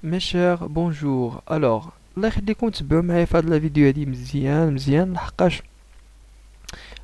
Mes chers, bonjour. Alors, الله يخليكم تبعوا معايا في هاد لا فيديو هادي مزيان لحقاش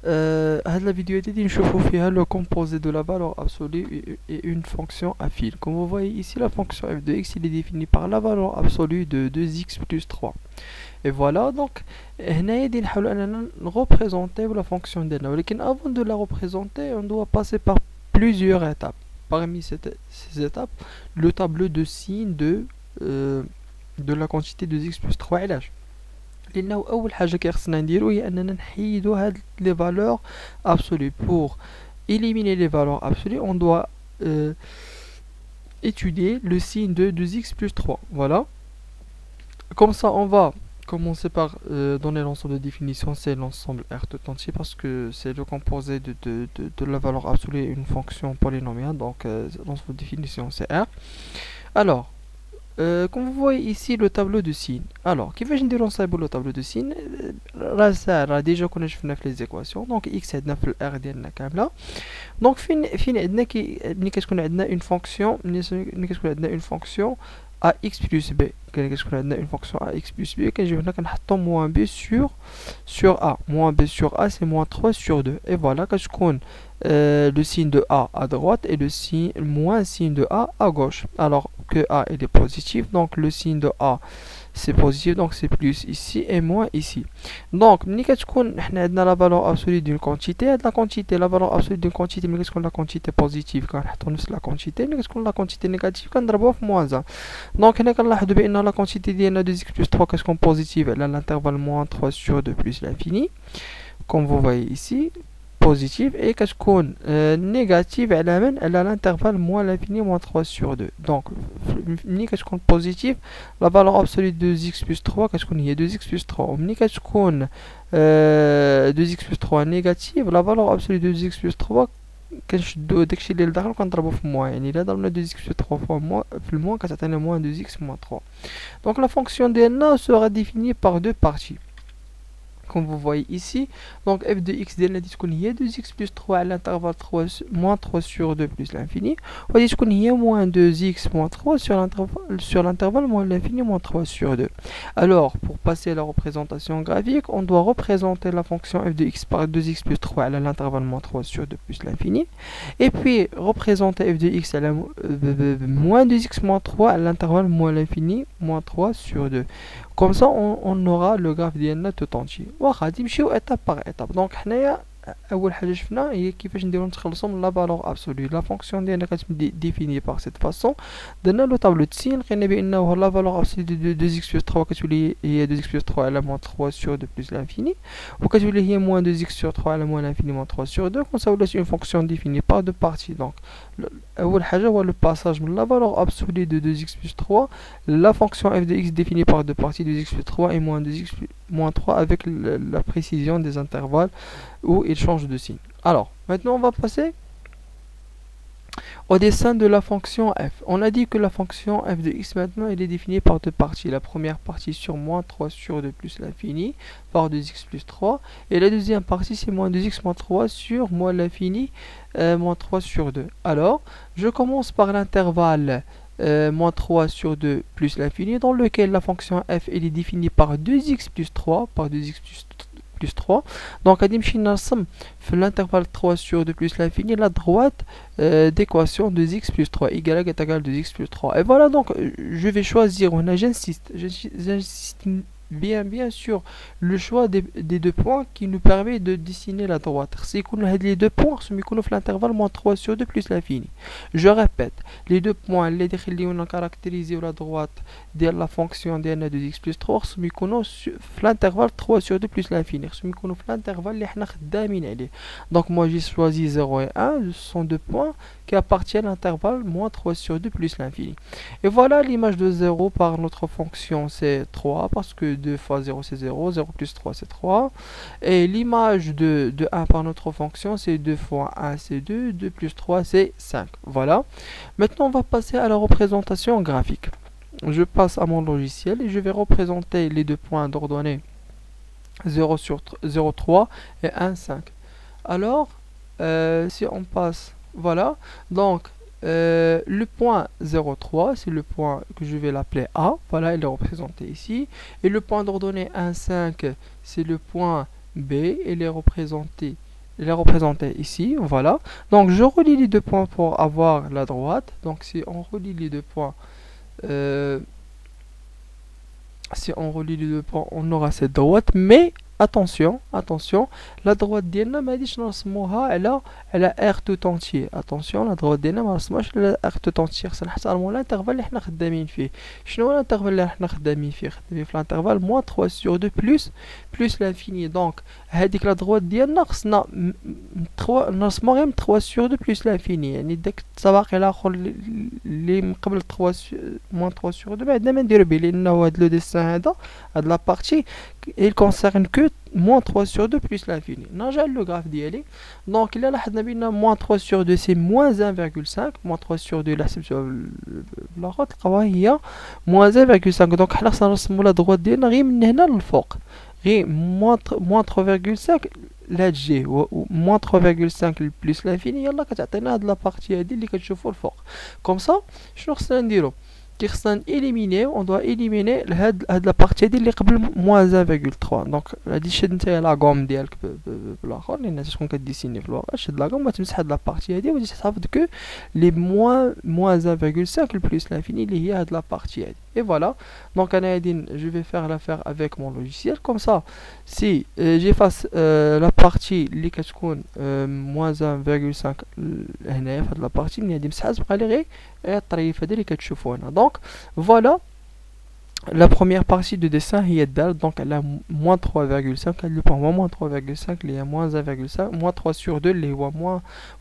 هاد لا فيديو هادي نشوفوا فيها le composé de la valeur absolue et une fonction affine. Comme vous voyez ici, la fonction f de x il est définie par la valeur absolue de 2x plus 3. Et voilà, donc هنايا دي نحاولوا اننا représenter la fonction ديالنا, ولكن avant de la représenter, on doit passer par plusieurs étapes. Parmi ces étapes, le tableau de signes de la quantité de x plus 3 علاش لانه اول حاجه كيخصنا نديرو هي اننا نحيدو هاد لي valeurs absolues. Pour éliminer les valeurs absolues, on doit étudier le signe de 2x plus 3. Voilà, comme ça on va commencer par donner l'ensemble de définition. C'est l'ensemble R tout entier parce que c'est le composé de la valeur absolue et une fonction polynomiale. Donc l'ensemble de définition c'est R. Alors comme vous voyez ici le tableau de signes. Alors كيفاش نديرو نصايبو le tableau de signes؟ راه ساهل, راه ديجا كنا شفنا في لي زيكواسيون. دونك x عندنا في الار ديالنا كامله. دونك فين عندنا ملي كتكون عندنا اون فونكسيون, ملي كتكون عندنا اون فونكسيون a x plus b, كتكون عندنا اون فونكسيون a x plus b, كنجيو هنا كنحطو moins b sur a. moins b sur a c'est moins 3 sur 2. et voilà كتكون le signe de a à droite et le signe de a à gauche. Alors que a il est positif, donc le signe de a c'est positif, donc c'est plus ici et moins ici. Donc ملي كتكون حنا عندنا la valeur absolue d'une quantité, هاد la quantité la valeur absolue d'une quantité ملي كتكون la quantité positive كنحطو نفس la quantité, ملي كتكون la quantité négative كنضربوها في moins 1. دونك هنا كنلاحظوا بان la quantité ديالنا 2x plus 3 كتكون positive على l'intervalle moins 3 sur 2 plus l'infini, comme vous voyez ici positive, et كتكون négative على من على l'intervalle moins l'infini moins 3 sur 2. donc ملي كتكون positive la valeur absolue de 2x plus 3 كتكون هي 2x plus 3, وملي كتكون 2x plus 3 négative la valeur absolue de 2x plus 3 كنشدو داكشي اللي لداخل وكنضربو في موان. يعني الا ضربنا 2x plus 3 fois موان في الموان كتعطينا moins 2x moins 3. donc la fonction ديالنا sera définie par deux parties comme vous voyez ici. donc f de x ديالنا غادي تكون هي 2x plus 3 à l'intervalle 3 moins 3 sur 2 plus l'infini, وغادي تكون هي moins 2x moins 3 sur l'intervalle moins l'infini moins 3 sur 2. alors pour passer à la représentation graphique, on doit représenter la fonction f de x par 2x plus 3 à l'intervalle moins 3 sur 2 plus l'infini, et puis représenter f de x à la moins 2x moins 3 à l'intervalle moins l'infini moins 3 sur 2. comme ça on aura le graphe ديالنا tout entier. واخا غادي نمشيو étape par étape. donc حنايا اول حاجه شفنا هي كيفاش نديرو نتخلصوا من لا فالور ابسولو. لا فونكسيون ديالنا كتكون ديفيني باغ سيت فاصون. درنا لو طابلو د سين, لقينا بانه لا فالور ابسولو دو 2x plus 3 كتولي هي 2x plus 3 على moins 3 sur 2 plus l'infini, وكتولي هي moins 2x sur 3 على moins l'infini moins 3 sur 2. comme ça ولات une fonction définie par deux parties. donc اول حاجه هو le passage من la valeur absolue de 2x plus 3 la fonction f de x définie par deux parties 2x plus 3 et moins 2x moins 3 avec la précision des intervalles où il change de signe. Alors, maintenant on va passer au dessin de la fonction f. On a dit que la fonction f de x maintenant elle est définie par deux parties. La première partie sur moins 3 sur 2 plus l'infini par 2x plus 3, et la deuxième partie c'est moins 2x moins 3 sur moins l'infini moins 3 sur 2. Alors, je commence par l'intervalle moins 3 sur 2 plus l'infini, dans lequel la fonction f elle est définie par 2x plus 3 plus 3. donc غادي نمشي نرسم في l'intervalle 3 sur 2 plus l'infini la droite d'équation 2x plus 3 y est égal 2x plus 3. et voilà, donc je vais choisir, j'insiste bien sûr le choix des deux points qui nous permet de dessiner la droite. c'est que les deux points sont l'intervalle moins 3 sur 2 plus l'infini. je répète, les deux points اللي داخلين caractériser la droite de la fonction ديالنا 2x plus 3 خصهم يكونوا في l'intervalle 3 sur 2 plus l'infini, خصهم يكونوا في l'intervalle اللي حنا خدامين عليه. donc moi j'ai choisi 0 et 1, ce sont deux points qui appartiennent à l'intervalle moins 3 sur 2 plus l'infini. et voilà, l'image de 0 par notre fonction c'est 3 parce que 2 fois 0 c'est 0, 0 plus 3 c'est 3, et l'image de 1 par notre fonction c'est 2 fois 1 c'est 2, 2 plus 3 c'est 5. voilà, maintenant on va passer à la représentation graphique. je passe à mon logiciel et je vais représenter les deux points d'ordonnée 0 sur 0, 3 et 1, 5. alors si on passe, voilà, donc Le point 0,3, c'est le point que je vais l'appeler A. Voilà, il est représenté ici. Et le point d'ordonnée 1,5, c'est le point B. Il est représenté ici. Voilà. Donc, je relie les deux points pour avoir la droite. Donc, si on relie les deux points, on aura cette droite. Mais attention, la droite ديالنا ما غاديش نرسموها على R tout entier. Attention, la droite ديالنا ما نرسموهاش على R tout entier. خصنا نحترموا الانترفال اللي حنا خدامين فيه. شنو هو الانترفال اللي حنا خدامين فيه في الانترفال -3/2 plus l'infini. Donc هذيك لا droite ديالنا خصنا نرسموها غير 3/2 plus l'infini. يعني داك التباقي الاخر اللي من قبل 3/2 ما عندنا ما نديرو به، لانه هاد لو ديسان هذا هاد لا بارتي il concerne que -3/2 plus l'infini. نرجع لو غراف ديالي. دونك الا لاحظنا بان -3/2 سي -1,5. -3/2 الا حسبتوها بالاخر تلقاوها هي -1,5. دونك حنا خصنا نرسمو لا دروات ديالنا غير من هنا للفوق، غير -3,5 لهاد الجهه، و -3,5 بلس لانفيني يلا كتعطينا هاد لابارتي هادي اللي كتشوفو الفوق. كوم سا شنو خصنا نديرو؟ كي خصنا إليمينيو، اون دوا إليميني هاد لابارتي هادي اللي قبل -1,3. دونك غادي تشد نتايا لا غوم ديالك بالاخر، لان تكون كديسيني في الورقه، شد لا غوم وتمسح هاد لابارتي هادي وتجي تحافظ كو لي -1,5 بلس لانفيني اللي هي هاد لابارتي هادي. Et voilà, donc je vais faire l'affaire avec mon logiciel. Comme ça, si j'efface la partie اللي كتكون -1,5 هنايا في هاد la partie اللي غادي نمسحها، تبقى لي غير الطريف هذا اللي كتشوفوا هنا. Donc voilà, la première partie de dessin هي الدال. Donc elle a -3,5. le point -3,5 اللي هي -1,5 -3/2 اللي هو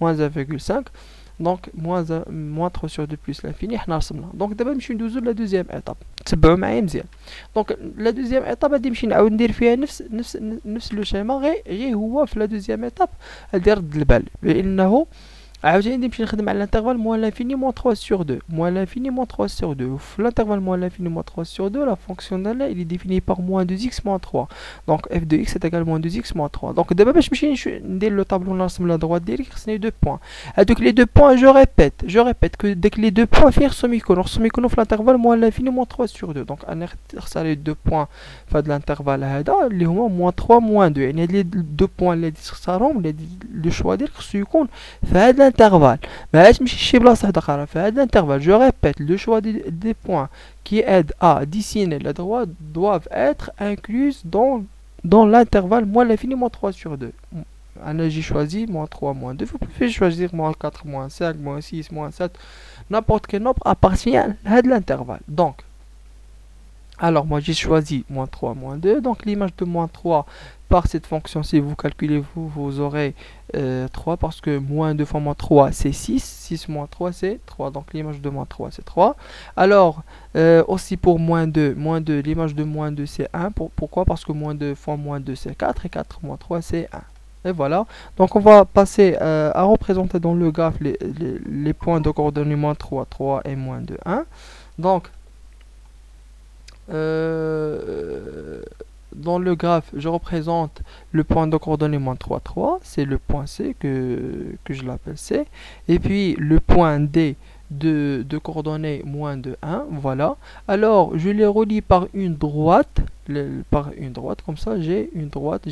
-1,5. Donc -3/2 plus l'infini حنا رسمنا. دونك دابا نمشيو ندوزو لا دوزيام ايطاب، تبعوا معايا مزيان. دونك لا دوزيام ايطاب غادي نمشي نعاود ندير فيها نفس لو شيما، غير هو في لا دوزيام ايطاب غادي نرد البال، لانه عاوتاني نمشي نخدم على الانترفال موان لانفيني -3/2 موان لانفيني -3/2. وفي الانترفال موان لانفيني -3/2 لا فونكسيون ديالنا il est défini par -2x - 3. Donc f de x est égal à -2x - 3. Donc دابا باش نمشي ندير لو طابلو نرسم لا droite ديالي خصني دو بوين. هادوك لي دو بوين جو ريبيت كو داك لي دو بوين فين خصهم يكونوا في الانترفال موان لانفيني -3/2. دونك انا نختار لي دو بوين في هاد الانترفال هذا اللي هما -3 -2. يعني هاد لي دو بوين اللي تختارهم لو شوا ديالك خصو يكون في هاد l'intervalle. Mais je vais chercher place à l'intervalle. Je répète, le choix des points qui aident à dessiner la droite doivent être inclus dans l'intervalle -l'infini -3/2. J'ai choisi -3 -2. Vous pouvez choisir -4 -5 -6 -7. N'importe quel nombre appartient à l'intervalle. Donc, alors moi j'ai choisi -3 -2. Donc l'image de -3 par cette fonction, si vous calculez, vous aurez 3, parce que -2 fois -3 c'est 6, 6 - 3 c'est 3, donc l'image de -3 c'est 3. Alors aussi pour -2, l'image de -2 c'est 1. Pourquoi? Parce que -2 fois -2 c'est 4, et 4 - 3 c'est 1. Et voilà, donc on va passer à représenter dans le graphe les points de coordonnées -3, 3 et -2, 1. Donc dans le graphe, je représente le point de coordonnées -3, 3. C'est le point C que je l'appelle C. Et puis le point D de coordonnées -2, 1. Voilà. Alors, je les relie par une droite. Comme ça,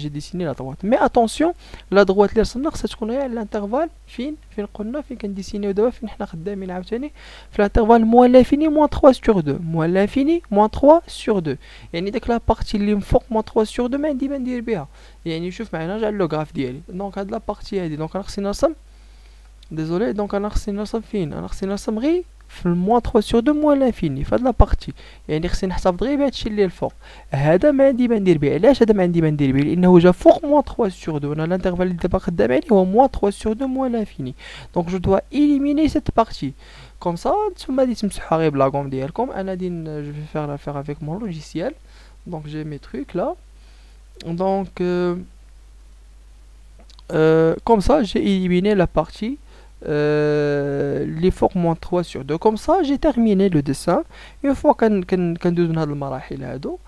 j'ai dessiné la droite. Mais attention, la droite اللي رسمنا خصها تكون غير على الانترفال فين قلنا فين كنديسينيو دابا، فين حنا خدامين عاوتاني في الانترفال موان لانفيني -3/2 موان لانفيني -3/2. يعني داك لا بارتي اللي من فوق -3/2 ما عندي ما ندير بها. يعني شوف معايا نرجع لو غراف ديالي. دونك هاد لا بارتي هادي، دونك انا خصني نرسم ديزولي، دونك انا خصني نرسم فين؟ انا خصني نرسم غير في -3/2 موان لانفيني في هاد لا بارتي. يعني خصني نحتفظ غير بهادشي اللي الفوق. هذا ما عندي ما ندير به. علاش هذا ما عندي ما ندير به؟ لانه جا فوق -3/2. انا الانترفال اللي دابا خدام عليه هو -3/2 موان لانفيني. دونك جو دوا éliminer cette partie. Comme ça نتوما غادي تمسحوها غير بلا غوم ديالكم. انا je vais faire l'affaire avec mon logiciel. Donc j'ai mes trucs là. Donc comme ça j'ai éliminé la partie l'effort -3/2. Comme ça j'ai terminé le dessin. Une fois كندوزو من هاد المراحل هادو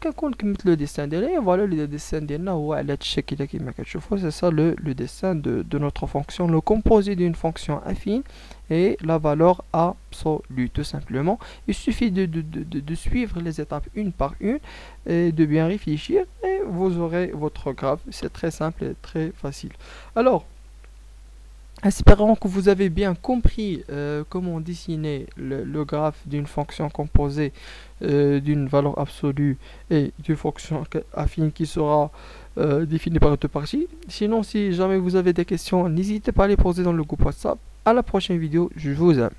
كنكون كملت لو ديسان ديالي. فوالا لو ديسان ديالنا هو على هاد الشكل هذا كما كتشوفوا. سي سا لو ديسان de notre fonction, le composé d'une fonction affine et la valeur absolue, tout simplement. Il suffit de suivre les étapes une par une et de bien réfléchir et vous aurez votre graphe. C'est très simple et très facile. Alors, espérons que vous avez bien compris comment dessiner le graphe d'une fonction composée d'une valeur absolue et d'une fonction affine qui sera définie par deux parties. Sinon, si jamais vous avez des questions, n'hésitez pas à les poser dans le groupe WhatsApp. À la prochaine vidéo, je vous aime.